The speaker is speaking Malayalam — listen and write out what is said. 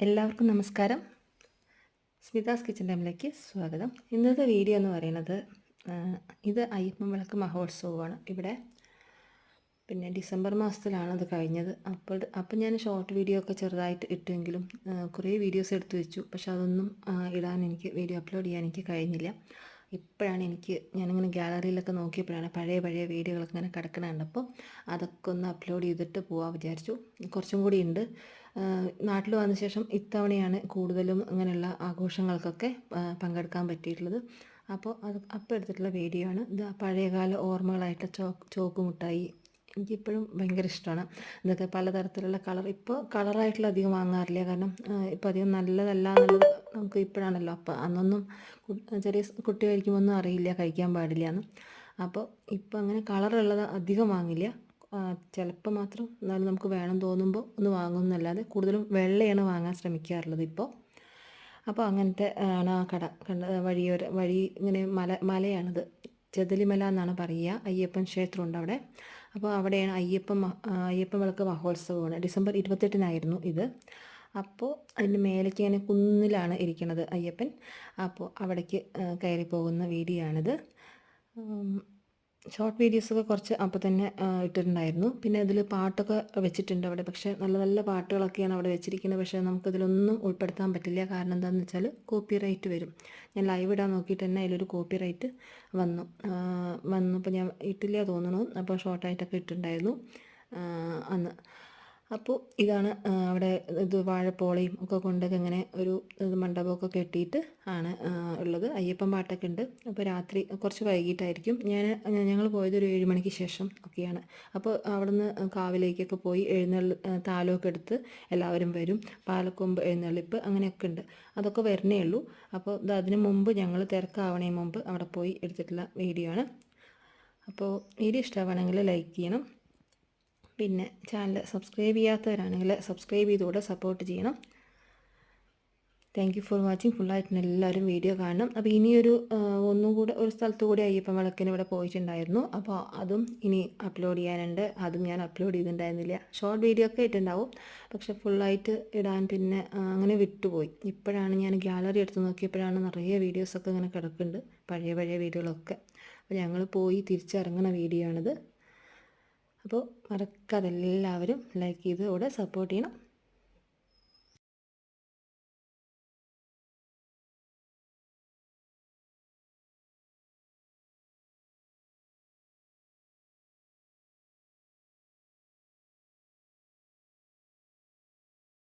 എല്ലാവർക്കും നമസ്കാരം. സ്മിതാസ് കിച്ചൻ ടൈമിലേക്ക് സ്വാഗതം. ഇന്നത്തെ വീഡിയോ എന്ന് പറയുന്നത് ഇത് അയ്യപ്പൻ വിളക്ക് മഹോത്സവമാണ് ഇവിടെ. പിന്നെ ഡിസംബർ മാസത്തിലാണ് അത് കഴിഞ്ഞത്. അപ്പോൾ ഞാൻ ഷോർട്ട് വീഡിയോ ഒക്കെ ചെറുതായിട്ട് ഇട്ടെങ്കിലും കുറേ വീഡിയോസ് എടുത്തു വെച്ചു. പക്ഷെ അതൊന്നും വീഡിയോ അപ്ലോഡ് ചെയ്യാൻ എനിക്ക് കഴിഞ്ഞില്ല. ഇപ്പോഴാണ് ഞാനിങ്ങനെ ഗാലറിയിലൊക്കെ നോക്കിയപ്പോഴാണ് പഴയ വീഡിയോകളൊക്കെ ഇങ്ങനെ കിടക്കണുണ്ട്. അപ്പോൾ അതൊക്കെ ഒന്ന് അപ്ലോഡ് ചെയ്തിട്ട് പോകാൻ വിചാരിച്ചു. കുറച്ചും കൂടി ഉണ്ട്. നാട്ടിൽ വന്ന ശേഷം ഇത്തവണയാണ് കൂടുതലും ഇങ്ങനെയുള്ള ആഘോഷങ്ങൾക്കൊക്കെ പങ്കെടുക്കാൻ പറ്റിയിട്ടുള്ളത്. അപ്പോൾ എടുത്തിട്ടുള്ള വീഡിയോ ആണ് ഇത്. പഴയകാല ഓർമ്മകളായിട്ട് ചോക്ക് മുട്ടായി എനിക്കിപ്പോഴും ഭയങ്കര ഇഷ്ടമാണ്. ഇതൊക്കെ പലതരത്തിലുള്ള ഇപ്പോൾ കളറായിട്ടുള്ള അധികം വാങ്ങാറില്ല. കാരണം ഇപ്പോൾ അധികം നല്ലതല്ല എന്നുള്ളത് നമുക്ക് ഇപ്പോഴാണല്ലോ. അപ്പോൾ അന്നൊന്നും ചെറിയ കുട്ടിയായിരിക്കുമ്പോൾ ഒന്നും അറിയില്ല കഴിക്കാൻ പാടില്ല എന്ന്. അപ്പോൾ ഇപ്പോൾ അങ്ങനെ കളറുള്ളത് അധികം വാങ്ങില്ല. ചിലപ്പോൾ മാത്രം എന്നാലും നമുക്ക് വേണം തോന്നുമ്പോൾ ഒന്ന് വാങ്ങുന്നല്ലാതെ കൂടുതലും വെള്ളയാണ് വാങ്ങാൻ ശ്രമിക്കാറുള്ളത് ഇപ്പോൾ. അപ്പോൾ അങ്ങനത്തെ ആണ് ആ കട വഴി ഇങ്ങനെ മലയാണിത്. ചെതലിമല എന്നാണ് പറയുക. അയ്യപ്പൻ ക്ഷേത്രമുണ്ട് അവിടെ. അപ്പോൾ അവിടെയാണ് അയ്യപ്പൻ വിളക്ക് മഹോത്സവമാണ്. ഡിസംബർ 28-നായിരുന്നു ഇത്. അപ്പോൾ അതിൻ്റെ മേലേക്ക് ഇങ്ങനെ കുന്നിലാണ് ഇരിക്കുന്നത് അയ്യപ്പൻ. അപ്പോൾ അവിടേക്ക് കയറി പോകുന്ന വീഡിയോ ആണിത്. ഷോർട്ട് വീഡിയോസൊക്കെ കുറച്ച് അപ്പോൾ തന്നെ ഇട്ടിട്ടുണ്ടായിരുന്നു. പിന്നെ ഇതിൽ പാട്ടൊക്കെ വെച്ചിട്ടുണ്ട് അവിടെ. പക്ഷേ നല്ല നല്ല പാട്ടുകളൊക്കെയാണ് അവിടെ വെച്ചിരിക്കുന്നത്. പക്ഷേ നമുക്കതിലൊന്നും ഉൾപ്പെടുത്താൻ പറ്റില്ല. കാരണം എന്താണെന്ന് വെച്ചാൽ കോപ്പിറൈറ്റ് വരും. ഞാൻ ലൈവ് ഇടാൻ നോക്കിയിട്ട് തന്നെ അതിലൊരു കോപ്പിറൈറ്റ് വന്നപ്പോൾ ഞാൻ ഇട്ടില്ല തോന്നുന്നു. അപ്പോൾ ഷോർട്ടായിട്ടൊക്കെ ഇട്ടിട്ടുണ്ടായിരുന്നു അന്ന്. അപ്പോൾ ഇതാണ് അവിടെ ഇത് വാഴപ്പോളയും ഒക്കെ കൊണ്ടൊക്കെ ഇങ്ങനെ ഒരു മണ്ഡപമൊക്കെ കെട്ടിയിട്ട് ആണ് ഉള്ളത്. അയ്യപ്പൻ പാട്ടൊക്കെ ഉണ്ട്. അപ്പോൾ രാത്രി കുറച്ച് വൈകിട്ടായിരിക്കും. ഞങ്ങൾ പോയത് ഒരു 7 മണിക്ക് ശേഷം ഒക്കെയാണ്. അപ്പോൾ അവിടുന്ന് കാവിലേക്കൊക്കെ പോയി താലമൊക്കെ എടുത്ത് എല്ലാവരും വരും. പാലക്കൊമ്പ് എഴുന്നള്ളിപ്പ് അങ്ങനെയൊക്കെ ഉണ്ട്. അതൊക്കെ വരണേ ഉള്ളൂ. അപ്പോൾ അതിന് മുമ്പ് ഞങ്ങൾ തിരക്കാവണേ മുമ്പ് അവിടെ പോയി എടുത്തിട്ടുള്ള വീഡിയോ ആണ്. അപ്പോൾ വീഡിയോ ഇഷ്ടമാണെങ്കിൽ ലൈക്ക് ചെയ്യണം. പിന്നെ ചാനൽ സബ്സ്ക്രൈബ് ചെയ്യാത്തവരാണെങ്കിൽ സബ്സ്ക്രൈബ് ചെയ്തുകൂടെ സപ്പോർട്ട് ചെയ്യണം. Thank you for watching. ഫുള്ളായിട്ട് എല്ലാവരും വീഡിയോ കാണണം. അപ്പോൾ ഇനിയൊരു ഒന്നും കൂടെ ഒരു സ്ഥലത്തു കൂടി അയ്യപ്പൻ വിളക്കിന് ഇവിടെ പോയിട്ടുണ്ടായിരുന്നു. അപ്പോൾ അതും ഇനി അപ്ലോഡ് ചെയ്യാനുണ്ട്. അതും ഞാൻ അപ്ലോഡ് ചെയ്തിട്ടുണ്ടായിരുന്നില്ല. ഷോർട്ട് വീഡിയോ ഒക്കെ ഇട്ടുണ്ടാവും. പക്ഷെ ഫുള്ളായിട്ട് ഇടാൻ പിന്നെ അങ്ങനെ വിട്ടുപോയി. ഇപ്പോഴാണ് ഞാൻ ഗാലറി എടുത്ത് നോക്കിയപ്പോഴാണ് നിറയെ വീഡിയോസൊക്കെ ഇങ്ങനെ കിടക്കുന്നുണ്ട്. പഴയ വീഡിയോകളൊക്കെ. അപ്പോൾ ഞങ്ങൾ പോയി തിരിച്ചിറങ്ങുന്ന വീഡിയോ ആണിത്. അപ്പോൾ മറക്കാതെ എല്ലാവരും ലൈക്ക് ചെയ്ത് കൂടെ സപ്പോർട്ട് ചെയ്യണം.